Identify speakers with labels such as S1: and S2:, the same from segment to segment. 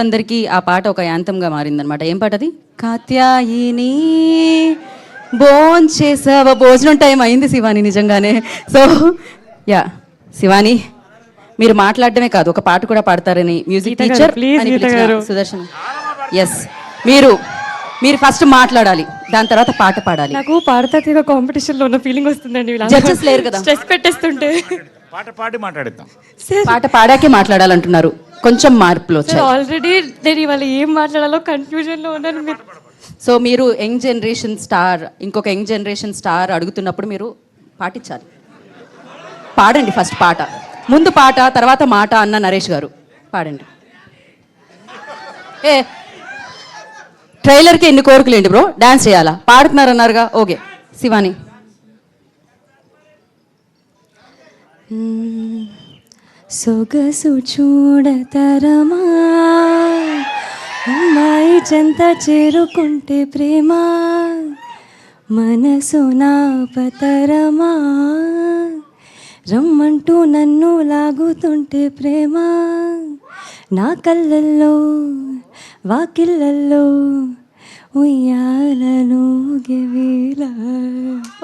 S1: అందరికీ ఆ పాట ఒక యాంతంగా మారిందనమాట. ఏం పాట అది? కాత్యాయిని భోంచేసావా? భోజనం టైం అయింది శివాని నిజంగానే. సో యా శివాని, మీరు మాట్లాడడమే కాదు ఒక పాట కూడా పాడతారని మ్యూజిక్ టీచర్ సుదర్శన్. ఎస్, మీరు ఫస్ట్ మాట్లాడాలి, దాని తర్వాత పాట పాడాలి.
S2: నాకు పాడతాతిగా కాంపిటీషన్ లో ఉన్న ఫీలింగ్ వస్తుందండి.
S1: జడ్జెస్ లేరు కదా,
S2: స్ట్రెస్ పెట్టేస్తుంటే
S3: పాట పాడి మాట్లాడతాం.
S1: పాట పాడాకే మాట్లాడాలంటున్నారు, కొంచెం మార్పులు వచ్చాయి.
S2: ఆల్రెడీ నేను ఇవాళ ఏం మాట్లాడాలో కన్ఫ్యూజన్ లో ఉన్నాను.
S1: సో మీరు యంగ్ జనరేషన్ స్టార్, ఇంకొక యంగ్ జనరేషన్ స్టార్ అడుగుతున్నప్పుడు మీరు పాటించాలి. పాడండి ఫస్ట్ పాట, ముందు పాట తర్వాత మాట అన్న నరేష్ గారు పాడండి. ఏ ట్రైలర్కి ఎన్ని కోరికలేండి బ్రో, డాన్స్ చేయాలా? పాడుతున్నారన్నారుగా, ఓకే. శివాని.
S2: సొగసు చూడతరమా, అమ్మాయి చెంత చేరుకుంటే ప్రేమ, మనసు నా పతరమా, రమ్మంటూ నన్ను లాగుతుంటే ప్రేమ, నా కళ్ళల్లో వాకిళ్ళల్లో ఉయ్యాలలో గెవేల.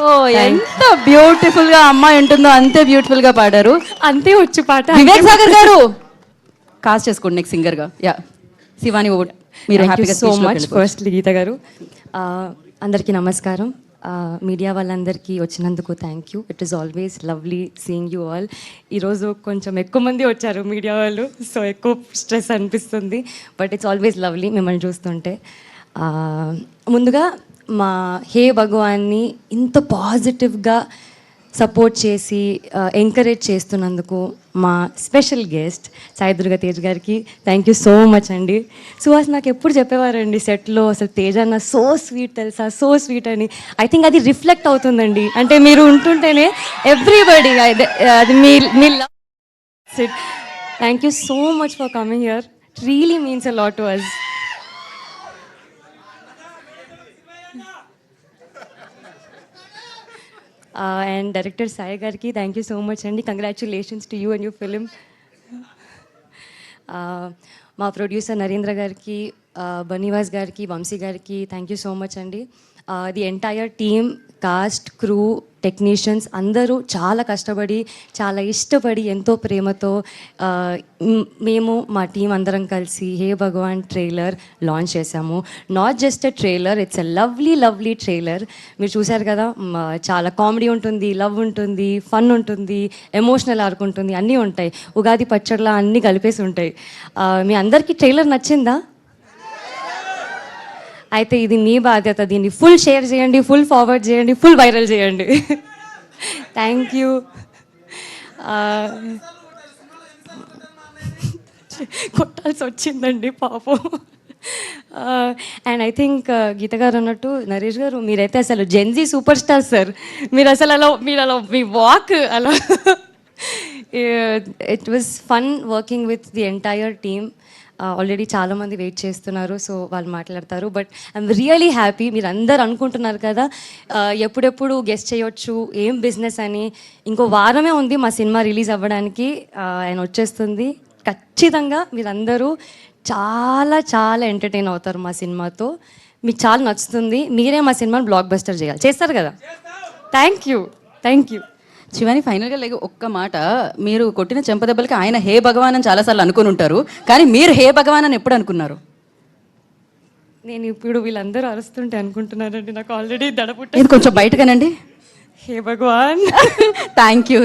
S1: ఓ ఎంత బ్యూటిఫుల్ గా అమ్మాయి ఉంటుందో అంతే బ్యూటిఫుల్ గా పాడారు.
S2: అంతే వచ్చు పాట.
S1: వివేక్ సాగర్ గారు కాస్ట్ చేసుకోండి నెక్స్ట్ సింగర్ గా. యా శివాని, మీరు హ్యాపీగా
S2: సో మచ్. ఫస్ట్లీ గీత గారు, అందరికీ నమస్కారం. మీడియా వాళ్ళందరికీ వచ్చినందుకు thank you. It is always lovely seeing you all. ఈరోజు కొంచెం ఎక్కువ మంది వచ్చారు మీడియా వాళ్ళు, సో ఎక్కువ స్ట్రెస్ అనిపిస్తుంది, బట్ ఇట్స్ ఆల్వేస్ లవ్లీ మిమ్మల్ని చూస్తుంటే. ముందుగా మా హే భగవాన్ని ఇంత పాజిటివ్గా సపోర్ట్ చేసి ఎంకరేజ్ చేస్తున్నందుకు మా స్పెషల్ గెస్ట్ సాయిదుర్గ తేజ్ గారికి థ్యాంక్ యూ సో మచ్ అండి. సుహాస్ నాకు ఎప్పుడు చెప్పేవారండి సెట్లో, అసలు తేజ్ అన్న సో స్వీట్ తెలుసా, సో స్వీట్ అని. ఐ థింక్ అది రిఫ్లెక్ట్ అవుతుందండి, అంటే మీరు ఉంటుంటేనే ఎవ్రీబడి అది మీ love. Thank you so much for coming here, it really means a lot to us. And director Sai గారికి థ్యాంక్ యూ సో మచ్ అండి. Congratulations to you and your film. మా ప్రొడ్యూసర్ నరేంద్ర గారికి, బనీవాస్ గారికి, వంశీ గారికి థ్యాంక్ యూ సో మచ్ అండి. The entire team, cast, crew, technicians అందరూ చాలా కష్టపడి, చాలా ఇష్టపడి, ఎంతో ప్రేమతో మేము మా టీం అందరం కలిసి హే భగవాన్ ట్రైలర్ లాంచ్ చేశాము. Not just a trailer, it's a lovely trailer. మీరు చూశారు కదా, చాలా కామెడీ ఉంటుంది, లవ్ ఉంటుంది, ఫన్ ఉంటుంది, ఎమోషనల్ ఆర్క్ ఉంటుంది, అన్నీ ఉంటాయి. ఉగాది పచ్చడిలా అన్నీ కలిపేసి ఉంటాయి. మీ అందరికీ ట్రైలర్ నచ్చిందా? అయితే ఇది మీ బాధ్యత, దీన్ని ఫుల్ షేర్ చేయండి, ఫుల్ ఫార్వర్డ్ చేయండి, ఫుల్ వైరల్ చేయండి. Thank you. కొట్టాల్సి వచ్చిందండి పాపం. అండ్ ఐ థింక్ గీత గారు అన్నట్టు నరేష్ గారు మీరైతే అసలు జెన్జీ సూపర్ స్టార్ సార్. మీరు అసలు మీ వాక్ అలా it was fun working with the entire team. Already చాలామంది వెయిట్ చేస్తున్నారు, సో వాళ్ళు మాట్లాడతారు. But I'm really happy. మీరు అందరు అనుకుంటున్నారు కదా ఎప్పుడెప్పుడు గెస్ట్ చేయొచ్చు, ఏం బిజినెస్ అని. ఇంకో వారమే ఉంది మా సినిమా రిలీజ్ అవ్వడానికి, ఆయన వచ్చేస్తుంది. ఖచ్చితంగా మీరందరూ చాలా చాలా ఎంటర్టైన్ అవుతారు మా సినిమాతో. మీకు చాలా నచ్చుతుంది. మీరే మా సినిమాని బ్లాక్ బస్టర్ చేస్తారు కదా. Thank you.
S1: శివాని, ఫైనల్గా లేక ఒక్క మాట, మీరు కొట్టిన చెంపదెబ్బలకి ఆయన హే భగవాన్ అని చాలాసార్లు అనుకుని ఉంటారు, కానీ మీరు హే భగవాన్ అని ఎప్పుడు అనుకున్నారు?
S2: నేను ఇప్పుడు వీళ్ళందరూ అరుస్తుంటే అనుకుంటున్నానండి, నాకు ఆల్రెడీ దడపుట్ట.
S1: ఇది కొంచెం బయటగానండి.
S2: హే భగవాన్.
S1: Thank you.